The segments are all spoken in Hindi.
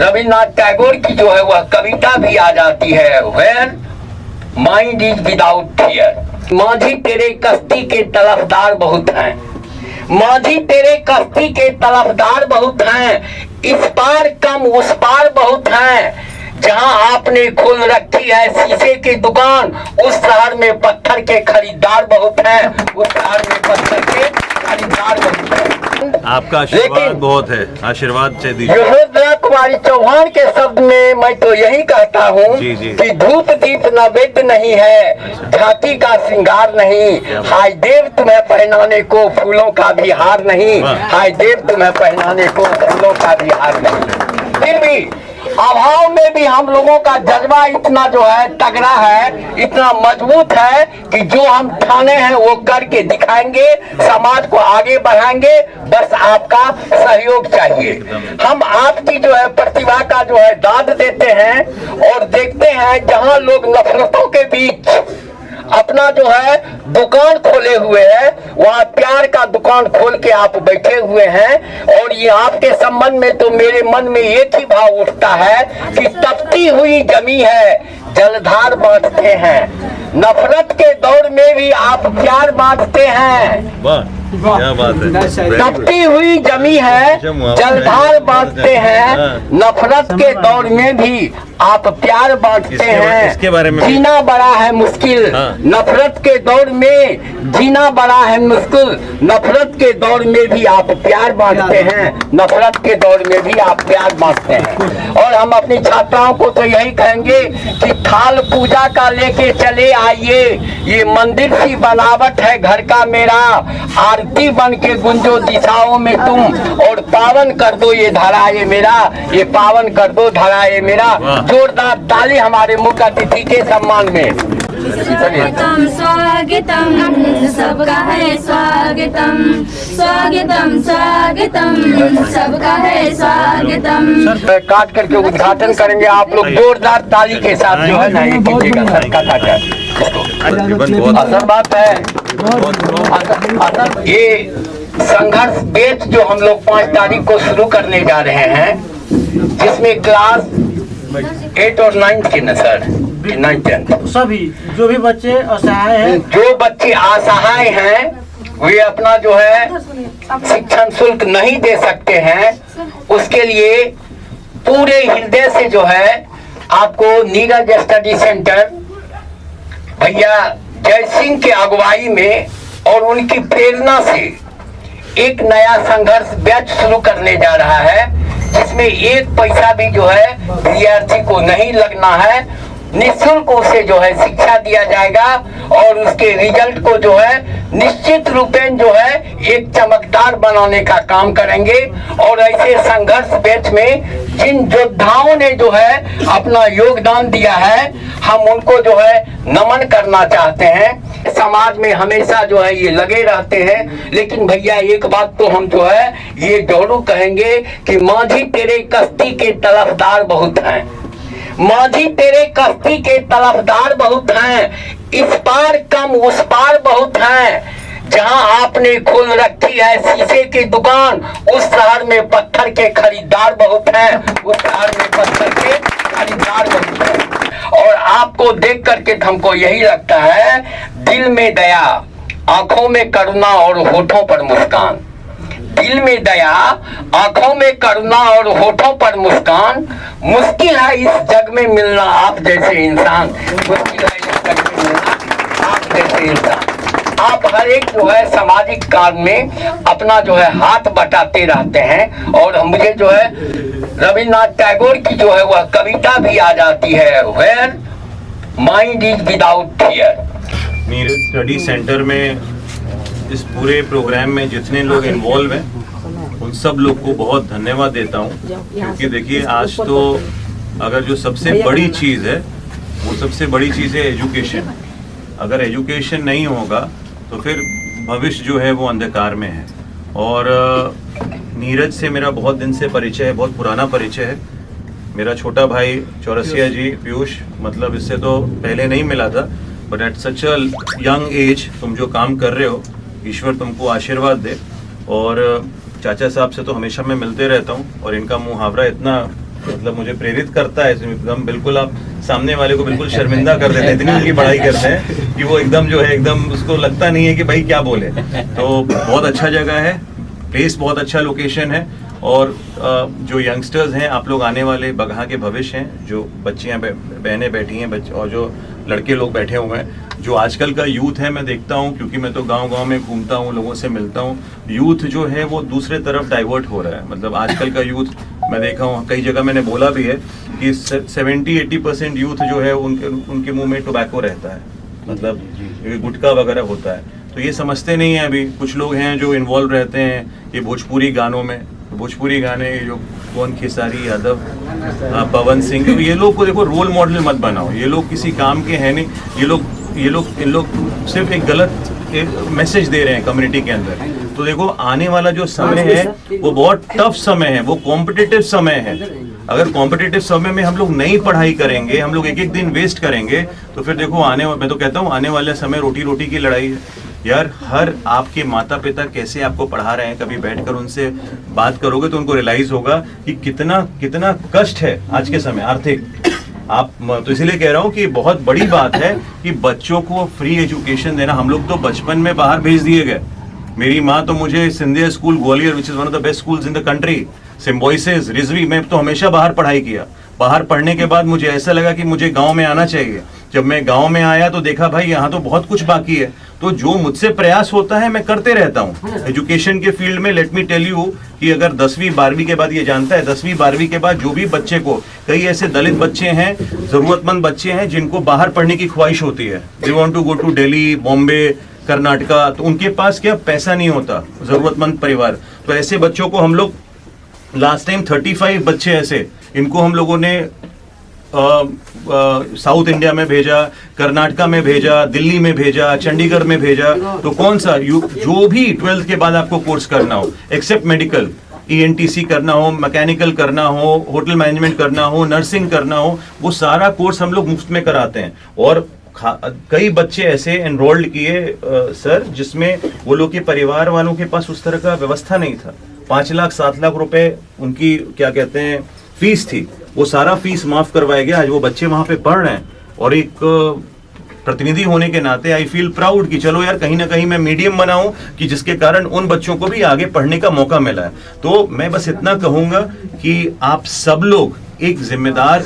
रविन्द्रनाथ टैगोर की जो है वह कविता भी आ जाती है, where mind is without fear. माझी तेरे कश्ती के तलफदार बहुत हैं, माझी तेरे कश्ती के तलफदार बहुत हैं, इस पार कम उस पार बहुत हैं। जहां आपने खोल रखी है शीशे की दुकान, उस शहर में पत्थर के खरीदार बहुत हैं, उस शहर में पत्थर के खरीदार बहुत हैं। आपका आशीर्वाद बहुत है, आशीर्वाद से दीजिए। यशोधरा कुमारी चौहान के शब्द में मैं तो यही कहता हूँ कि धूप दीप नैवेद्य नहीं है, झांकी का श्रृंगार नहीं, हाय देव तुम्हें पहनाने को फूलों का भी हार नहीं, हाय देव तुम्हें पहनाने को फूलों का भी हार नहीं। फिर भी अभाव में भी हम लोगों का जज्बा इतना जो है तगड़ा है, इतना मजबूत है कि जो हम ठाने हैं वो करके दिखाएंगे, समाज को आगे बढ़ाएंगे। बस आपका सहयोग चाहिए। हम आपकी जो है प्रतिभा का जो है दाद देते हैं और देखते हैं जहां लोग नफरतों के बीच अपना जो है दुकान खोले हुए हैं, वहाँ प्यार का दुकान खोल के आप बैठे हुए हैं। और ये आपके संबंध में तो मेरे मन में एक ही भाव उठता है कि तपती हुई जमी है, जलधार बांटते हैं। नफरत के दौर में भी आप प्यार बांटते हैं। क्या बात है। तपती हुई जमी है, जलधार बांटते हैं। नफरत के दौर में भी आप प्यार बांटते हैं। इसके बारे में जीना बड़ा है मुश्किल, नफरत के दौर में जीना बड़ा है मुश्किल। नफरत के दौर में भी आप प्यार बांटते हैं, नफरत के दौर में भी आप प्यार बांटते हैं। और हम अपनी छात्राओं को तो यही कहेंगे कि थाल पूजा का लेके चले आइए, ये मंदिर की बनावट है घर का मेरा। आरती बन के गुंजो दिशाओं में तुम, और पावन कर दो ये धरा ये मेरा, ये पावन कर दो धरा ये मेरा। जोरदार ताली हमारे मुख्य अतिथि के सम्मान में। स्वागतम स्वागतम सबका है स्वागतम, स्वागतम स्वागतम सबका है स्वागतम। काट करके उद्घाटन करेंगे आप लोग जोरदार ताली के साथ जो है ना, ये कीजिएगा सबका असल बात है। असल ये संघर्ष बैच जो हम लोग 5 तारीख को शुरू करने जा रहे हैं, जिसमें क्लास 8 और 9 के न सर, 9 10 सभी जो भी बच्चे असहाय हैं, जो बच्चे असहाय हैं वे अपना जो है शिक्षण शुल्क नहीं दे सकते हैं, उसके लिए पूरे हृदय से जो है आपको नीरज स्टडी सेंटर भैया जय सिंह के अगुवाई में और उनकी प्रेरणा से एक नया संघर्ष बैच शुरू करने जा रहा है, जिसमें 1 पैसा भी जो है विद्यार्थी को नहीं लगना है। निःशुल्क उसे जो है शिक्षा दिया जाएगा और उसके रिजल्ट को जो है निश्चित रूपेण जो है एक चमकदार बनाने का काम करेंगे। और ऐसे संघर्ष बैच में जिन योद्धाओं ने जो है अपना योगदान दिया है, हम उनको जो है नमन करना चाहते हैं। समाज में हमेशा जो है ये लगे रहते हैं, लेकिन भैया एक बात तो हम जो है ये जरूर कहेंगे कि माझी तेरे कश्ती के तलफदार बहुत हैं, माझी तेरे कश्ती के तलफदार बहुत हैं, इस पार कम उस पार बहुत हैं। जहां आपने खोल रखी है शीशे की दुकान, उस शहर में पत्थर के खरीदार बहुत हैं, उस शहर में पत्थर के खरीदार बहुत हैं। और आपको देख करके हमको यही लगता है, दिल में दया, आंखों में करुणा और होठों पर मुस्कान। दिल में दया, आंखों में करुणा और होठों पर मुस्कान। मुश्किल है इस जग में मिलना आप जैसे इंसान, मुश्किल है इस जग में मिलना आप जैसे इंसान। आप हर एक जो है सामाजिक काम में अपना जो है हाथ बटाते रहते हैं। और मुझे जो है रविन्द्रनाथ टैगोर की जो है वह कविता भी आ जाती है, where mind is without fear. Neeraj study centre में इस पूरे प्रोग्राम में जितने लोग इन्वॉल्व हैं उन सब लोग को बहुत धन्यवाद देता हूँ, क्योंकि देखिए आज तो अगर जो सबसे बड़ी चीज़ है वो सबसे बड़ी चीज़ है एजुकेशन। अगर एजुकेशन नहीं होगा तो फिर भविष्य जो है वो अंधकार में है। और नीरज से मेरा बहुत दिन से परिचय है, बहुत पुराना परिचय है। मेरा छोटा भाई चौरसिया जी पीयूष, मतलब इससे तो पहले नहीं मिला था, but at such a young age तुम जो काम कर रहे हो, ईश्वर तुमको आशीर्वाद दे। और चाचा साहब से तो हमेशा मैं मिलते रहता हूँ और इनका मुहावरा इतना मतलब मुझे प्रेरित करता है एकदम, बिल्कुल आप सामने वाले को बिल्कुल शर्मिंदा कर देते हैं, इतनी उनकी पढ़ाई करते हैं कि वो एकदम जो है एकदम उसको लगता नहीं है कि भाई क्या बोले। तो बहुत अच्छा जगह है, प्लेस बहुत अच्छा लोकेशन है, और जो यंगस्टर्स हैं, आप लोग आने वाले बगहा के भविष्य हैं, जो बच्चियां बहनें बैठी हैं और जो लड़के लोग बैठे हुए हैं, जो आजकल का यूथ है, मैं देखता हूँ क्योंकि मैं तो गांव-गांव में घूमता हूँ, लोगों से मिलता हूँ, यूथ जो है वो दूसरे तरफ डाइवर्ट हो रहा है। मतलब आजकल का यूथ मैं देखा हूँ, कई जगह मैंने बोला भी है कि 70-80% यूथ जो है उनके मुंह में टोबैको रहता है, मतलब गुटखा वगैरह होता है। तो ये समझते नहीं है अभी। कुछ लोग हैं जो इन्वॉल्व रहते हैं ये भोजपुरी गानों में, भोजपुरी गाने जो कौन खेसारी यादव, पवन सिंह, तो ये लोग को देखो रोल मॉडल मत बनाओ, ये लोग किसी काम के हैं नहीं, इन लोग सिर्फ एक गलत मैसेज दे रहे हैं कम्युनिटी के अंदर। तो देखो आने वाला जो समय है वो बहुत टफ समय है, वो कॉम्पिटिटिव समय है। अगर कॉम्पिटिटिव समय में हम लोग नई पढ़ाई करेंगे, हम लोग एक एक दिन वेस्ट करेंगे, तो फिर देखो मैं तो कहता हूँ आने वाले समय रोटी रोटी की लड़ाई है यार। हर आपके माता पिता कैसे आपको पढ़ा रहे हैं, कभी बैठकर उनसे बात करोगे तो उनको रियलाइज होगा कि कितना कष्ट है आज के समय आर्थिक। आप तो इसीलिए कह रहा हूँ कि बहुत बड़ी बात है कि बच्चों को फ्री एजुकेशन देना। हम लोग तो बचपन में बाहर भेज दिए गए। मेरी माँ तो मुझे Scindia school Gwalior, which is one of the best schools in the country, symbiosis, Rizvi, मैं तो हमेशा बाहर पढ़ाई किया। बाहर पढ़ने के बाद मुझे ऐसा लगा कि मुझे गांव में आना चाहिए। जब मैं गांव में आया तो देखा भाई यहाँ तो बहुत कुछ बाकी है। तो जो मुझसे प्रयास होता है मैं करते रहता हूँ एजुकेशन के फील्ड में। लेट मी टेल यू कि अगर 10वीं 12वीं के बाद, ये जानता है 10वीं 12वीं के बाद जो भी बच्चे को, कई ऐसे दलित बच्चे हैं, जरूरतमंद बच्चे हैं जिनको बाहर पढ़ने की ख्वाहिश होती है, they want to go to Delhi, Bombay, Karnataka, तो उनके पास क्या पैसा नहीं होता, जरूरतमंद परिवार। तो ऐसे बच्चों को हम लोग लास्ट टाइम 35 बच्चे ऐसे, इनको हम लोगों ने साउथ इंडिया में भेजा, कर्नाटका में भेजा, दिल्ली में भेजा, चंडीगढ़ में भेजा। तो कौन सा जो भी 12th के बाद आपको कोर्स करना हो, एक्सेप्ट मेडिकल, ENTC करना हो, मैकेनिकल करना हो, होटल मैनेजमेंट करना हो, नर्सिंग करना हो, वो सारा कोर्स हम लोग मुफ्त में कराते हैं। और कई बच्चे ऐसे एनरोल्ड किए सर, जिसमें वो लोग के परिवार वालों के पास उस तरह का व्यवस्था नहीं था। 5 लाख 7 लाख रुपए उनकी क्या कहते हैं फीस थी, वो सारा फीस माफ करवाया गया। आज वो बच्चे वहां पे पढ़ रहे हैं। और एक प्रतिनिधि होने के नाते आई फील प्राउड कि चलो यार कहीं ना कहीं मैं मीडियम बनाऊं कि जिसके कारण उन बच्चों को भी आगे पढ़ने का मौका मिला है। तो मैं बस इतना कहूंगा कि आप सब लोग एक जिम्मेदार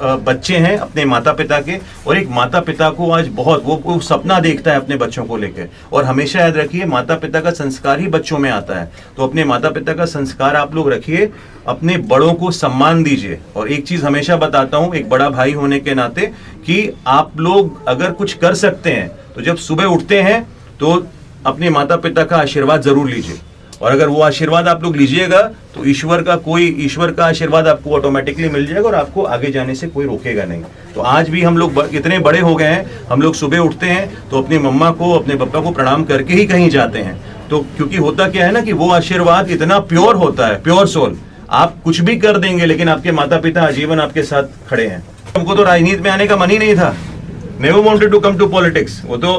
बच्चे हैं अपने माता पिता के, और एक माता पिता को आज बहुत वो सपना देखता है अपने बच्चों को लेकर। और हमेशा याद रखिए माता पिता का संस्कार ही बच्चों में आता है। तो अपने माता पिता का संस्कार आप लोग रखिए, अपने बड़ों को सम्मान दीजिए। और एक चीज हमेशा बताता हूं एक बड़ा भाई होने के नाते कि आप लोग अगर कुछ कर सकते हैं तो जब सुबह उठते हैं तो अपने माता पिता का आशीर्वाद जरूर लीजिए। और अगर वो आशीर्वाद आप लोग लीजिएगा तो ईश्वर का आशीर्वाद आपको ऑटोमेटिकली मिल जाएगा और आपको आगे जाने से कोई रोकेगा नहीं। तो आज भी हम लोग इतने बड़े हो गए हैं, हम लोग सुबह उठते हैं तो अपनी मम्मा को, अपने पापा को प्रणाम करके ही कहीं जाते हैं। तो क्योंकि होता क्या है ना कि वो आशीर्वाद इतना प्योर होता है, प्योर सोल। आप कुछ भी कर देंगे लेकिन आपके माता पिता आजीवन आपके साथ खड़े हैं। हमको तो राजनीति में आने का मन ही नहीं था, never wanted to come to politics. वो तो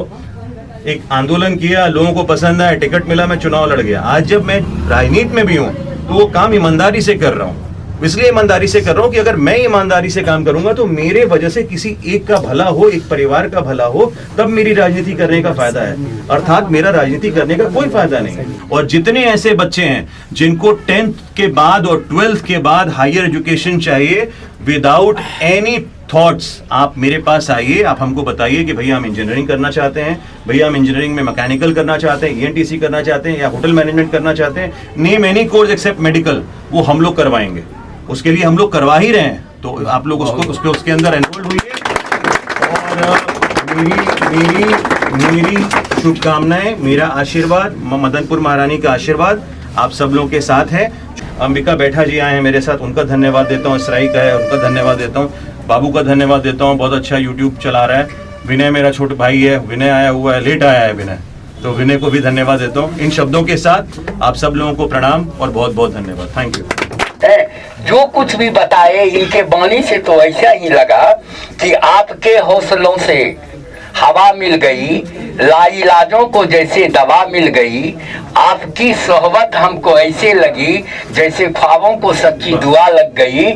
एक आंदोलन किया, लोगों को पसंद आया, टिकट मिला, मैं चुनाव लड़ गया। आज जब मैं राजनीति में भी हूं तो वो काम ईमानदारी से कर रहा हूं। इसलिए ईमानदारी से कर रहा हूं कि अगर मैं ईमानदारी से काम करूंगा तो मेरे वजह से किसी एक का भला हो, एक परिवार का भला हो, तब मेरी राजनीति करने का फायदा है। अर्थात मेरा राजनीति करने का कोई फायदा नहीं है। और जितने ऐसे बच्चे हैं जिनको 10th के बाद और 12th के बाद हायर एजुकेशन चाहिए, विदाउट एनी थॉट्स आप मेरे पास आइए, आप हमको बताइए कि भैया हम इंजीनियरिंग करना चाहते हैं, भैया हम इंजीनियरिंग में मैकेनिकल करना चाहते हैं, ENTC करना चाहते हैं या होटल मैनेजमेंट करना चाहते हैं, name any course except medical, वो हम लोग करवाएंगे। उसके लिए हम लोग करवा ही रहे हैं। तो आप लोग उसके अंदर एनरोल्ड हुई है। और मेरी शुभकामनाएं, मेरा आशीर्वाद, मदनपुर महारानी का आशीर्वाद आप सब लोगों के साथ है। अंबिका बैठा जी आए हैं मेरे साथ, उनका धन्यवाद देता हूँ। इसराई का है, उनका धन्यवाद देता हूँ। बाबू का धन्यवाद देता हूँ, बहुत अच्छा यूट्यूब चला रहा है। विनय मेरा छोटा भाई है, विनय आया हुआ है, लेट आया है विनय, तो विनय को भी धन्यवाद देता हूँ। इन शब्दों के साथ आप सब लोगों को प्रणाम और बहुत बहुत धन्यवाद। Thank you. जो कुछ भी बताए इनके वाणी से तो ऐसा ही लगा कि आपके हौसलों से हवा मिल गई, लाइलाजों को जैसे दवा मिल गई। आपकी सोहबत हमको ऐसे लगी जैसे ख्वाबों को सच्ची दुआ लग गई।